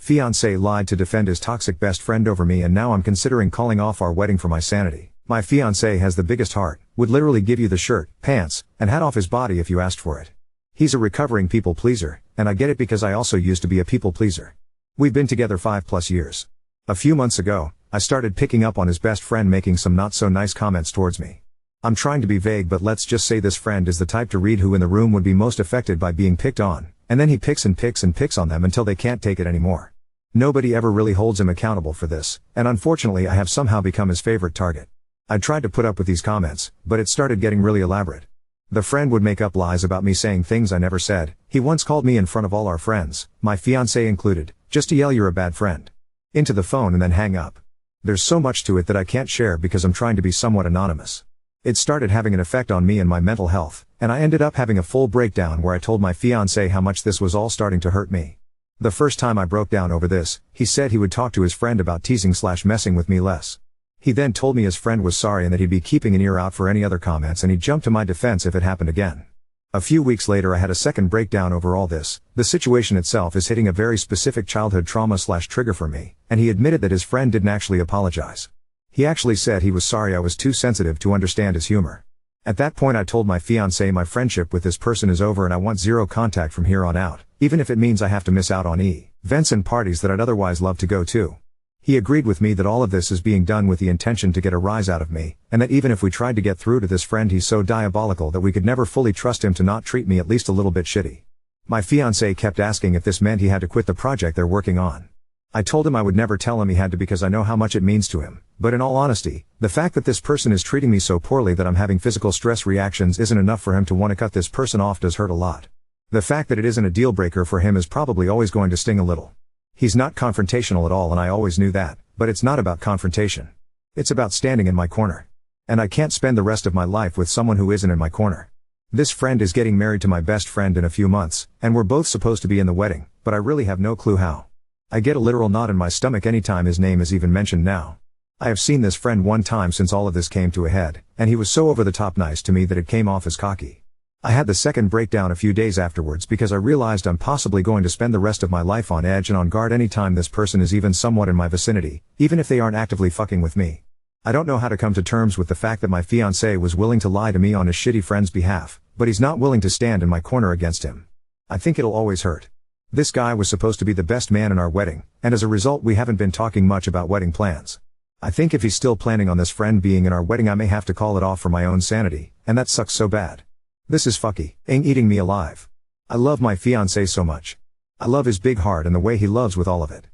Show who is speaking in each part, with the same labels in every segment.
Speaker 1: Fiance lied to defend his toxic best friend over me, and now I'm considering calling off our wedding for my sanity. My fiance has the biggest heart, would literally give you the shirt, pants, and hat off his body if you asked for it. He's a recovering people pleaser, and I get it because I also used to be a people pleaser. We've been together 5+ years. A few months ago, I started picking up on his best friend making some not so nice comments towards me. I'm trying to be vague, but let's just say this friend is the type to read who in the room would be most affected by being picked on, and then he picks and picks and picks on them until they can't take it anymore. Nobody ever really holds him accountable for this, and unfortunately I have somehow become his favorite target. I tried to put up with these comments, but it started getting really elaborate. The friend would make up lies about me saying things I never said. He once called me in front of all our friends, my fiance included, just to yell "you're a bad friend" into the phone and then hang up. There's so much to it that I can't share because I'm trying to be somewhat anonymous. It started having an effect on me and my mental health, and I ended up having a full breakdown where I told my fiance how much this was all starting to hurt me. The first time I broke down over this, he said he would talk to his friend about teasing/messing with me less. He then told me his friend was sorry and that he'd be keeping an ear out for any other comments, and he'd jump to my defense if it happened again. A few weeks later I had a second breakdown over all this. The situation itself is hitting a very specific childhood trauma/trigger for me, and he admitted that his friend didn't actually apologize. He actually said he was sorry I was too sensitive to understand his humor. At that point I told my fiance my friendship with this person is over and I want zero contact from here on out, even if it means I have to miss out on events and parties that I'd otherwise love to go to. He agreed with me that all of this is being done with the intention to get a rise out of me, and that even if we tried to get through to this friend he's so diabolical that we could never fully trust him to not treat me at least a little bit shitty. My fiance kept asking if this meant he had to quit the project they're working on. I told him I would never tell him he had to because I know how much it means to him, but in all honesty, the fact that this person is treating me so poorly that I'm having physical stress reactions isn't enough for him to want to cut this person off does hurt a lot. The fact that it isn't a deal breaker for him is probably always going to sting a little. He's not confrontational at all and I always knew that, but it's not about confrontation. It's about standing in my corner. And I can't spend the rest of my life with someone who isn't in my corner. This friend is getting married to my best friend in a few months, and we're both supposed to be in the wedding, but I really have no clue how. I get a literal knot in my stomach anytime his name is even mentioned now. I have seen this friend one time since all of this came to a head, and he was so over the top nice to me that it came off as cocky. I had the second breakdown a few days afterwards because I realized I'm possibly going to spend the rest of my life on edge and on guard anytime this person is even somewhat in my vicinity, even if they aren't actively fucking with me. I don't know how to come to terms with the fact that my fiancé was willing to lie to me on his shitty friend's behalf, but he's not willing to stand in my corner against him. I think it'll always hurt. This guy was supposed to be the best man in our wedding, and as a result we haven't been talking much about wedding plans. I think if he's still planning on this friend being in our wedding I may have to call it off for my own sanity, and that sucks so bad. This is fucking eating me alive. I love my fiancé so much. I love his big heart and the way he loves with all of it.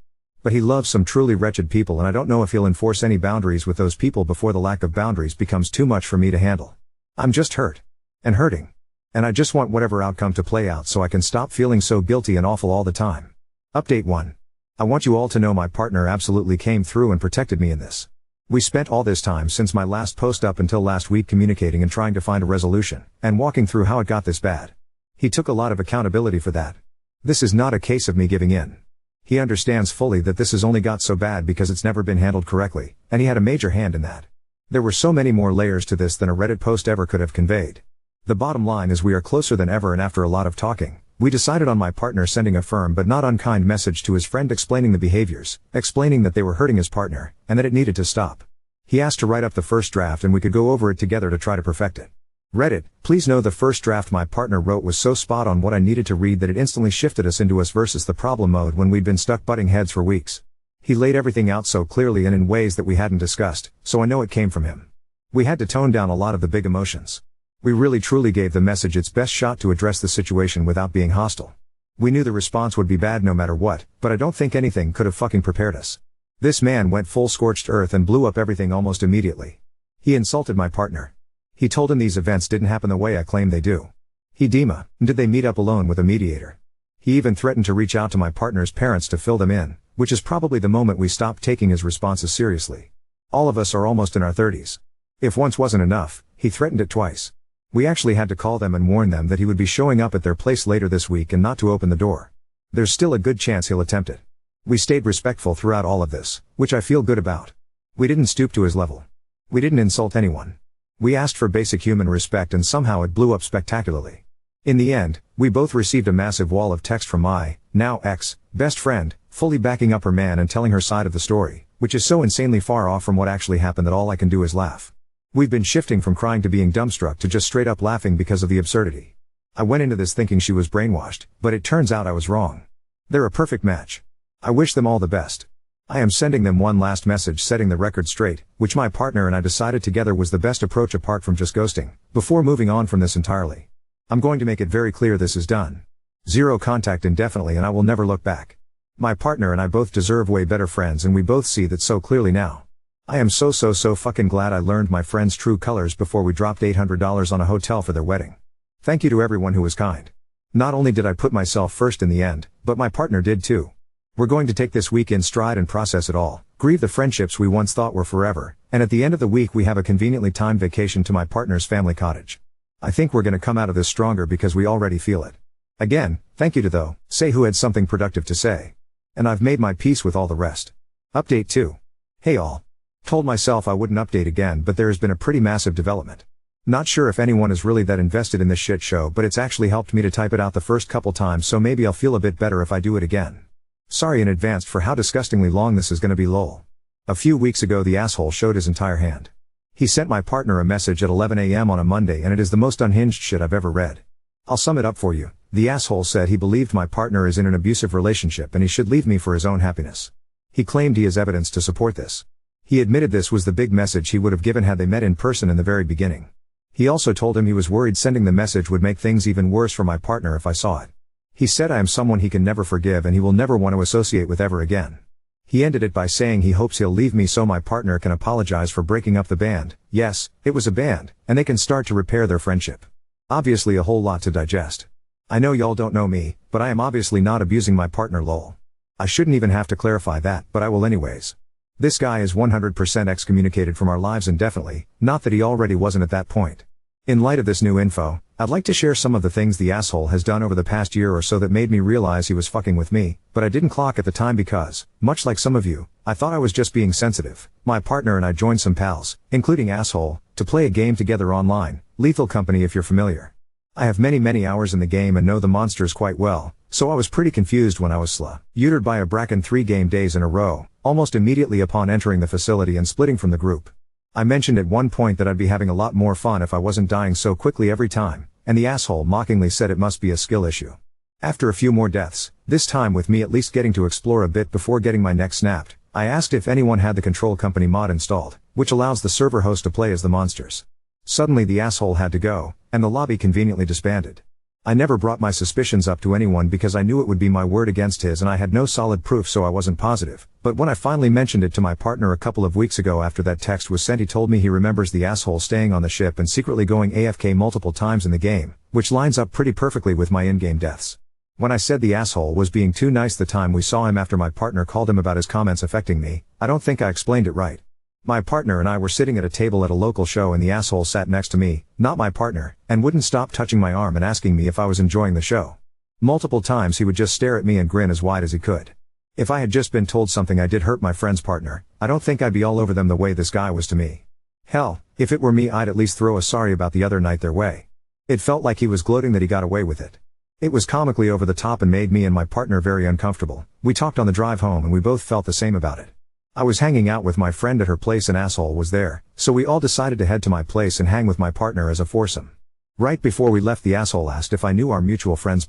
Speaker 1: But he loves some truly wretched people and I don't know if he'll enforce any boundaries with those people before the lack of boundaries becomes too much for me to handle. I'm just hurt. And hurting. And I just want whatever outcome to play out so I can stop feeling so guilty and awful all the time. Update 1. I want you all to know my partner absolutely came through and protected me in this. We spent all this time since my last post up until last week communicating and trying to find a resolution, and walking through how it got this bad. He took a lot of accountability for that. This is not a case of me giving in. He understands fully that this has only got so bad because it's never been handled correctly, and he had a major hand in that. There were so many more layers to this than a Reddit post ever could have conveyed. The bottom line is we are closer than ever, and after a lot of talking, we decided on my partner sending a firm but not unkind message to his friend explaining the behaviors, explaining that they were hurting his partner, and that it needed to stop. He asked to write up the first draft and we could go over it together to try to perfect it. Reddit, please know the first draft my partner wrote was so spot on what I needed to read that it instantly shifted us into us versus the problem mode when we'd been stuck butting heads for weeks. He laid everything out so clearly and in ways that we hadn't discussed, so I know it came from him. We had to tone down a lot of the big emotions. We really truly gave the message its best shot to address the situation without being hostile. We knew the response would be bad no matter what, but I don't think anything could have fucking prepared us. This man went full scorched earth and blew up everything almost immediately. He insulted my partner. He told him these events didn't happen the way I claim they do. Did they meet up alone with a mediator? He even threatened to reach out to my partner's parents to fill them in, which is probably the moment we stopped taking his responses seriously. All of us are almost in our 30s. If once wasn't enough, he threatened it twice. We actually had to call them and warn them that he would be showing up at their place later this week and not to open the door. There's still a good chance he'll attempt it. We stayed respectful throughout all of this, which I feel good about. We didn't stoop to his level. We didn't insult anyone. We asked for basic human respect and somehow it blew up spectacularly. In the end, we both received a massive wall of text from my, now ex, best friend, fully backing up her man and telling her side of the story, which is so insanely far off from what actually happened that all I can do is laugh. We've been shifting from crying to being dumbstruck to just straight up laughing because of the absurdity. I went into this thinking she was brainwashed, but it turns out I was wrong. They're a perfect match. I wish them all the best. I am sending them one last message setting the record straight, which my partner and I decided together was the best approach apart from just ghosting, before moving on from this entirely. I'm going to make it very clear this is done. Zero contact indefinitely and I will never look back. My partner and I both deserve way better friends and we both see that so clearly now. I am so fucking glad I learned my friend's true colors before we dropped $800 on a hotel for their wedding. Thank you to everyone who was kind. Not only did I put myself first in the end, but my partner did too. We're going to take this week in stride and process it all, grieve the friendships we once thought were forever, and at the end of the week we have a conveniently timed vacation to my partner's family cottage. I think we're gonna come out of this stronger because we already feel it. Again, thank you to say who had something productive to say. And I've made my peace with all the rest. Update 2. Hey all. Told myself I wouldn't update again but there has been a pretty massive development. Not sure if anyone is really that invested in this shit show but it's actually helped me to type it out the first couple times so maybe I'll feel a bit better if I do it again. Sorry in advance for how disgustingly long this is gonna be lol. A few weeks ago the asshole showed his entire hand. He sent my partner a message at 11 AM on a Monday and it is the most unhinged shit I've ever read. I'll sum it up for you. The asshole said he believed my partner is in an abusive relationship and he should leave me for his own happiness. He claimed he has evidence to support this. He admitted this was the big message he would have given had they met in person in the very beginning. He also told him he was worried sending the message would make things even worse for my partner if I saw it. He said I am someone he can never forgive and he will never want to associate with ever again. He ended it by saying he hopes he'll leave me so my partner can apologize for breaking up the band. Yes, it was a band, and they can start to repair their friendship. Obviously a whole lot to digest. I know y'all don't know me, but I am obviously not abusing my partner lol. I shouldn't even have to clarify that, but I will anyways. This guy is 100% excommunicated from our lives indefinitely, not that he already wasn't at that point. In light of this new info, I'd like to share some of the things the asshole has done over the past year or so that made me realize he was fucking with me, but I didn't clock at the time because, much like some of you, I thought I was just being sensitive. My partner and I joined some pals, including asshole, to play a game together online, Lethal Company if you're familiar. I have many hours in the game and know the monsters quite well, so I was pretty confused when I was slaughtered by a Bracken 3 game days in a row, almost immediately upon entering the facility and splitting from the group. I mentioned at one point that I'd be having a lot more fun if I wasn't dying so quickly every time, and the asshole mockingly said it must be a skill issue. After a few more deaths, this time with me at least getting to explore a bit before getting my neck snapped, I asked if anyone had the Control Company mod installed, which allows the server host to play as the monsters. Suddenly the asshole had to go, and the lobby conveniently disbanded. I never brought my suspicions up to anyone because I knew it would be my word against his and I had no solid proof so I wasn't positive, but when I finally mentioned it to my partner a couple of weeks ago after that text was sent he told me he remembers the asshole staying on the ship and secretly going AFK multiple times in the game, which lines up pretty perfectly with my in-game deaths. When I said the asshole was being too nice the time we saw him after my partner called him about his comments affecting me, I don't think I explained it right. My partner and I were sitting at a table at a local show and the asshole sat next to me, not my partner, and wouldn't stop touching my arm and asking me if I was enjoying the show. Multiple times he would just stare at me and grin as wide as he could. If I had just been told something I did hurt my friend's partner, I don't think I'd be all over them the way this guy was to me. Hell, if it were me I'd at least throw a sorry about the other night their way. It felt like he was gloating that he got away with it. It was comically over the top and made me and my partner very uncomfortable. We talked on the drive home and we both felt the same about it. I was hanging out with my friend at her place and asshole was there, so we all decided to head to my place and hang with my partner as a foursome. Right before we left the asshole asked if I knew our mutual friend's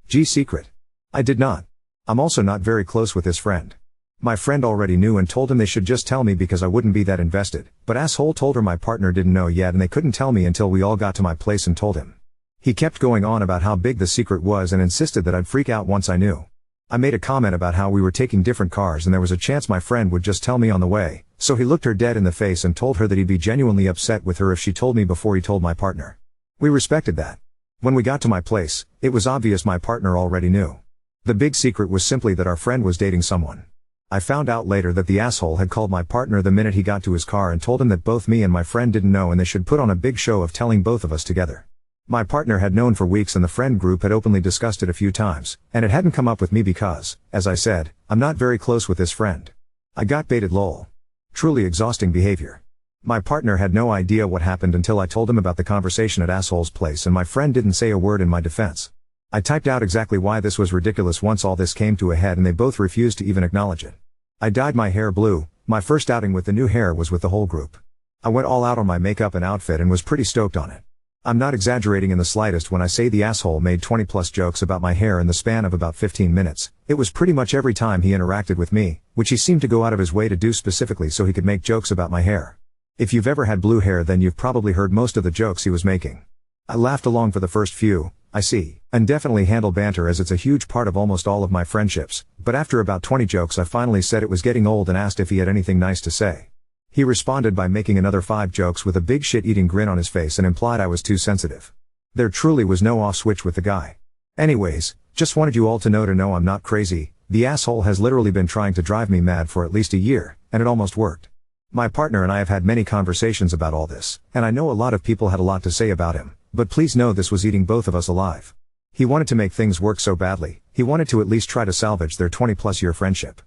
Speaker 1: secret. I did not. I'm also not very close with this friend. My friend already knew and told him they should just tell me because I wouldn't be that invested, but asshole told her my partner didn't know yet and they couldn't tell me until we all got to my place and told him. He kept going on about how big the secret was and insisted that I'd freak out once I knew. I made a comment about how we were taking different cars and there was a chance my friend would just tell me on the way, so he looked her dead in the face and told her that he'd be genuinely upset with her if she told me before he told my partner. We respected that. When we got to my place, it was obvious my partner already knew. The big secret was simply that our friend was dating someone. I found out later that the asshole had called my partner the minute he got to his car and told him that both me and my friend didn't know and they should put on a big show of telling both of us together. My partner had known for weeks and the friend group had openly discussed it a few times, and it hadn't come up with me because, as I said, I'm not very close with this friend. I got baited lol. Truly exhausting behavior. My partner had no idea what happened until I told him about the conversation at asshole's place and my friend didn't say a word in my defense. I typed out exactly why this was ridiculous once all this came to a head and they both refused to even acknowledge it. I dyed my hair blue. My first outing with the new hair was with the whole group. I went all out on my makeup and outfit and was pretty stoked on it. I'm not exaggerating in the slightest when I say the asshole made 20 plus jokes about my hair in the span of about 15 minutes. It was pretty much every time he interacted with me, which he seemed to go out of his way to do specifically so he could make jokes about my hair. If you've ever had blue hair, then you've probably heard most of the jokes he was making. I laughed along for the first few, I see, and definitely handle banter as it's a huge part of almost all of my friendships, but after about 20 jokes I finally said it was getting old and asked if he had anything nice to say. He responded by making another 5 jokes with a big shit-eating grin on his face and implied I was too sensitive. There truly was no off switch with the guy. Anyways, just wanted you all to know I'm not crazy. The asshole has literally been trying to drive me mad for at least a year, and it almost worked. My partner and I have had many conversations about all this, and I know a lot of people had a lot to say about him, but please know this was eating both of us alive. He wanted to make things work so badly, he wanted to at least try to salvage their 20+ year friendship.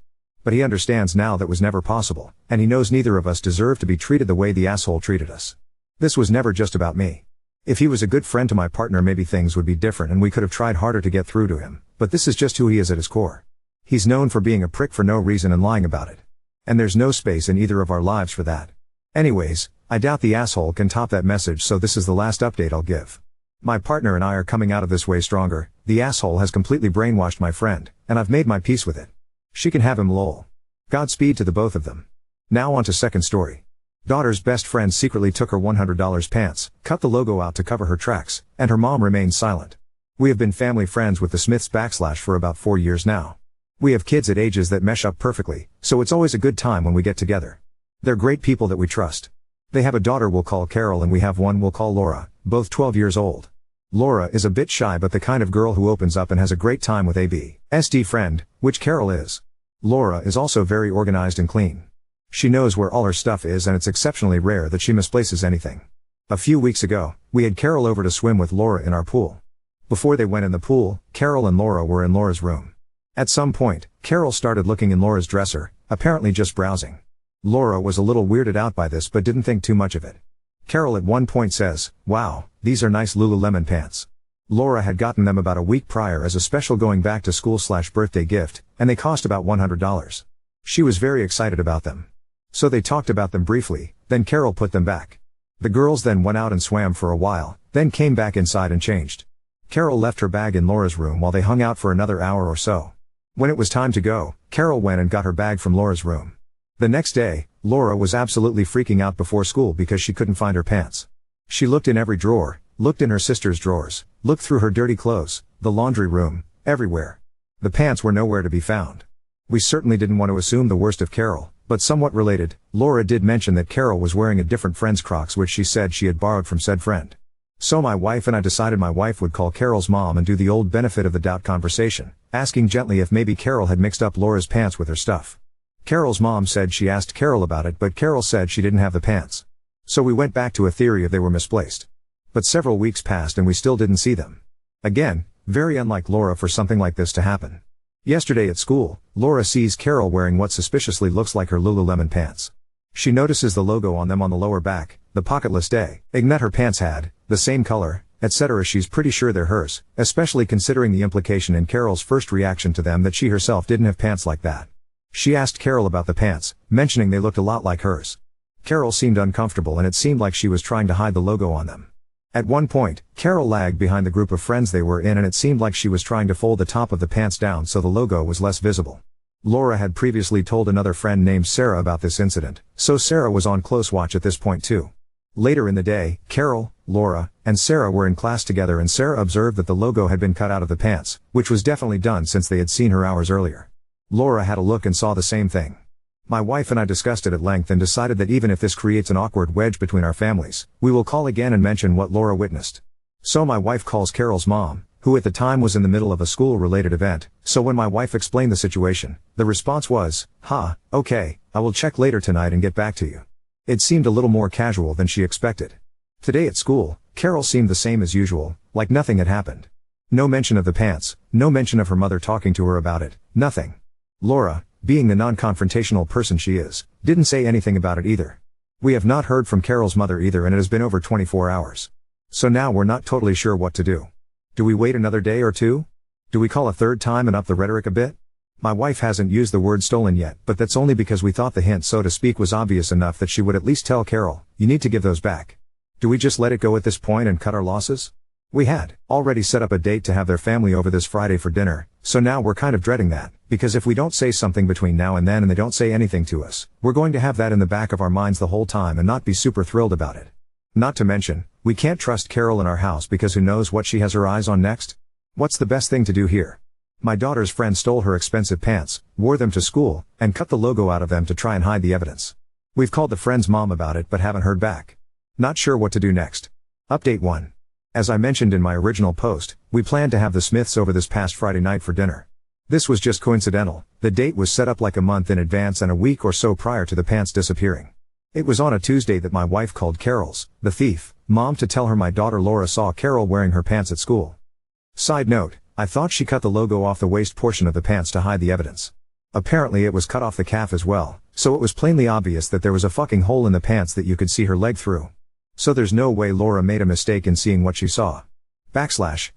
Speaker 1: But he understands now that was never possible, and he knows neither of us deserve to be treated the way the asshole treated us. This was never just about me. If he was a good friend to my partner, maybe things would be different and we could have tried harder to get through to him, but this is just who he is at his core. He's known for being a prick for no reason and lying about it. And there's no space in either of our lives for that. Anyways, I doubt the asshole can top that message, so this is the last update I'll give. My partner and I are coming out of this way stronger. The asshole has completely brainwashed my friend, and I've made my peace with it. She can have him, lol. Godspeed to the both of them. Now on to second story. Daughter's best friend secretly took her $100 pants, cut the logo out to cover her tracks, and her mom remained silent. We have been family friends with the Smiths / for about 4 years now. We have kids at ages that mesh up perfectly, so it's always a good time when we get together. They're great people that we trust. They have a daughter we'll call Carol and we have one we'll call Laura, both 12 years old. Laura is a bit shy but the kind of girl who opens up and has a great time with a BSD friend, which Carol is. Laura is also very organized and clean. She knows where all her stuff is and it's exceptionally rare that she misplaces anything. A few weeks ago, we had Carol over to swim with Laura in our pool. Before they went in the pool, Carol and Laura were in Laura's room. At some point, Carol started looking in Laura's dresser, apparently just browsing. Laura was a little weirded out by this but didn't think too much of it. Carol at one point says, "Wow, these are nice Lululemon pants." Laura had gotten them about a week prior as a special going back to school / birthday gift, and they cost about $100. She was very excited about them. So they talked about them briefly, then Carol put them back. The girls then went out and swam for a while, then came back inside and changed. Carol left her bag in Laura's room while they hung out for another hour or so. When it was time to go, Carol went and got her bag from Laura's room. The next day, Laura was absolutely freaking out before school because she couldn't find her pants. She looked in every drawer, looked in her sister's drawers, looked through her dirty clothes, the laundry room, everywhere. The pants were nowhere to be found. We certainly didn't want to assume the worst of Carol, but somewhat related, Laura did mention that Carol was wearing a different friend's Crocs which she said she had borrowed from said friend. So my wife and I decided my wife would call Carol's mom and do the old benefit of the doubt conversation, asking gently if maybe Carol had mixed up Laura's pants with her stuff. Carol's mom said she asked Carol about it but Carol said she didn't have the pants. So we went back to a theory of they were misplaced. But several weeks passed and we still didn't see them. Again, very unlike Laura for something like this to happen. Yesterday at school, Laura sees Carol wearing what suspiciously looks like her Lululemon pants. She notices the logo on them on the lower back, the pocketless ignat her pants had, the same color, etc. She's pretty sure they're hers, especially considering the implication in Carol's first reaction to them that she herself didn't have pants like that. She asked Carol about the pants, mentioning they looked a lot like hers. Carol seemed uncomfortable and it seemed like she was trying to hide the logo on them. At one point, Carol lagged behind the group of friends they were in and it seemed like she was trying to fold the top of the pants down so the logo was less visible. Laura had previously told another friend named Sarah about this incident, so Sarah was on close watch at this point too. Later in the day, Carol, Laura, and Sarah were in class together and Sarah observed that the logo had been cut out of the pants, which was definitely done since they had seen her hours earlier. Laura had a look and saw the same thing. My wife and I discussed it at length and decided that even if this creates an awkward wedge between our families, we will call again and mention what Laura witnessed. So my wife calls Carol's mom, who at the time was in the middle of a school-related event, so when my wife explained the situation, the response was, "Okay, I will check later tonight and get back to you." It seemed a little more casual than she expected. Today at school, Carol seemed the same as usual, like nothing had happened. No mention of the pants, no mention of her mother talking to her about it, nothing. Laura, being the non-confrontational person she is, didn't say anything about it either. We have not heard from Carol's mother either and it has been over 24 hours. So now we're not totally sure what to do. Do we wait another day or two? Do we call a third time and up the rhetoric a bit? My wife hasn't used the word stolen yet, but that's only because we thought the hint, so to speak, was obvious enough that she would at least tell Carol, you need to give those back. Do we just let it go at this point and cut our losses? We had already set up a date to have their family over this Friday for dinner, so now we're kind of dreading that, because if we don't say something between now and then and they don't say anything to us, we're going to have that in the back of our minds the whole time and not be super thrilled about it. Not to mention, we can't trust Carol in our house because who knows what she has her eyes on next? What's the best thing to do here? My daughter's friend stole her expensive pants, wore them to school, and cut the logo out of them to try and hide the evidence. We've called the friend's mom about it but haven't heard back. Not sure what to do next. Update 1. As I mentioned in my original post, we planned to have the Smiths over this past Friday night for dinner. This was just coincidental. The date was set up like a month in advance and a week or so prior to the pants disappearing. It was on a Tuesday that my wife called Carol's, the thief, mom to tell her my daughter Laura saw Carol wearing her pants at school. Side note, I thought she cut the logo off the waist portion of the pants to hide the evidence. Apparently it was cut off the calf as well, so it was plainly obvious that there was a fucking hole in the pants that you could see her leg through. So there's no way Laura made a mistake in seeing what she saw.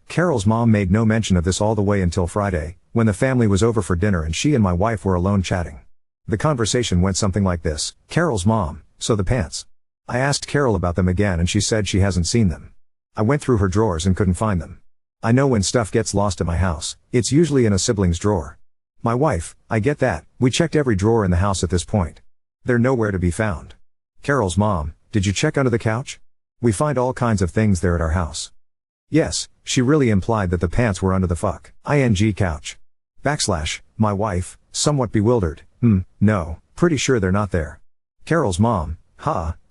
Speaker 1: Carol's mom made no mention of this all the way until Friday, when the family was over for dinner and she and my wife were alone chatting. The conversation went something like this: Carol's mom, so the pants. I asked Carol about them again and she said she hasn't seen them. I went through her drawers and couldn't find them. I know when stuff gets lost at my house, it's usually in a sibling's drawer. My wife, I get that, we checked every drawer in the house at this point. They're nowhere to be found. Carol's mom, did you check under the couch? We find all kinds of things there at our house. Yes, she really implied that the pants were under the couch. My wife, somewhat bewildered, no, pretty sure they're not there. Carol's mom,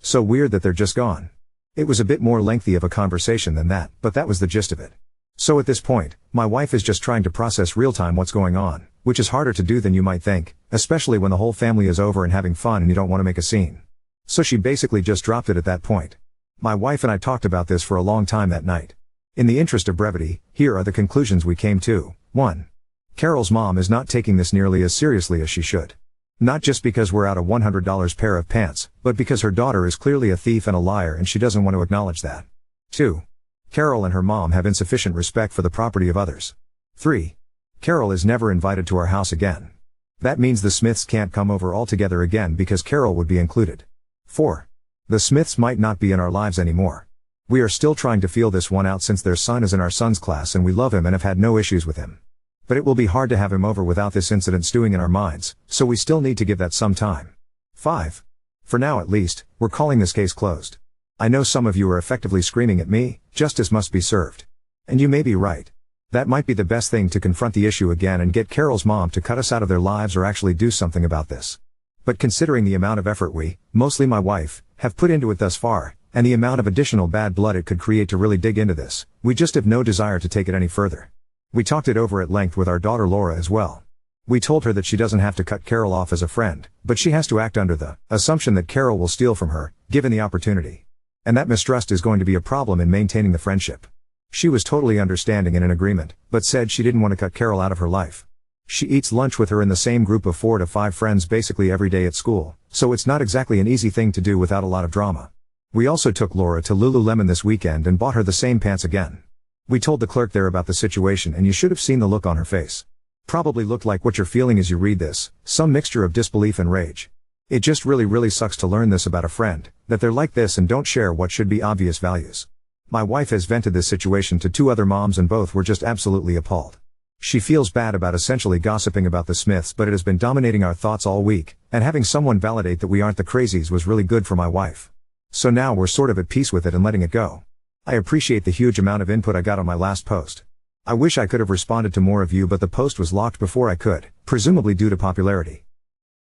Speaker 1: so weird that they're just gone. It was a bit more lengthy of a conversation than that, but that was the gist of it. So at this point, my wife is just trying to process real-time what's going on, which is harder to do than you might think, especially when the whole family is over and having fun and you don't want to make a scene. So she basically just dropped it at that point. My wife and I talked about this for a long time that night. In the interest of brevity, here are the conclusions we came to. 1. Carol's mom is not taking this nearly as seriously as she should. Not just because we're out a $100 pair of pants, but because her daughter is clearly a thief and a liar and she doesn't want to acknowledge that. 2. Carol and her mom have insufficient respect for the property of others. 3. Carol is never invited to our house again. That means the Smiths can't come over altogether again because Carol would be included. 4. The Smiths might not be in our lives anymore. We are still trying to feel this one out since their son is in our son's class and we love him and have had no issues with him. But it will be hard to have him over without this incident stewing in our minds, so we still need to give that some time. 5. For now at least, we're calling this case closed. I know some of you are effectively screaming at me, justice must be served. And you may be right. That might be the best thing, to confront the issue again and get Carol's mom to cut us out of their lives or actually do something about this. But considering the amount of effort we, mostly my wife, have put into it thus far, and the amount of additional bad blood it could create to really dig into this, we just have no desire to take it any further. We talked it over at length with our daughter Laura as well. We told her that she doesn't have to cut Carol off as a friend, but she has to act under the assumption that Carol will steal from her, given the opportunity. And that mistrust is going to be a problem in maintaining the friendship. She was totally understanding and in agreement, but said she didn't want to cut Carol out of her life. She eats lunch with her in the same group of 4 to 5 friends basically every day at school, so it's not exactly an easy thing to do without a lot of drama. We also took Laura to Lululemon this weekend and bought her the same pants again. We told the clerk there about the situation and you should have seen the look on her face. Probably looked like what you're feeling as you read this, some mixture of disbelief and rage. It just really sucks to learn this about a friend, that they're like this and don't share what should be obvious values. My wife has vented this situation to 2 other moms and both were just absolutely appalled. She feels bad about essentially gossiping about the Smiths, but it has been dominating our thoughts all week, and having someone validate that we aren't the crazies was really good for my wife. So now we're sort of at peace with it and letting it go. I appreciate the huge amount of input I got on my last post. I wish I could have responded to more of you, but the post was locked before I could, presumably due to popularity.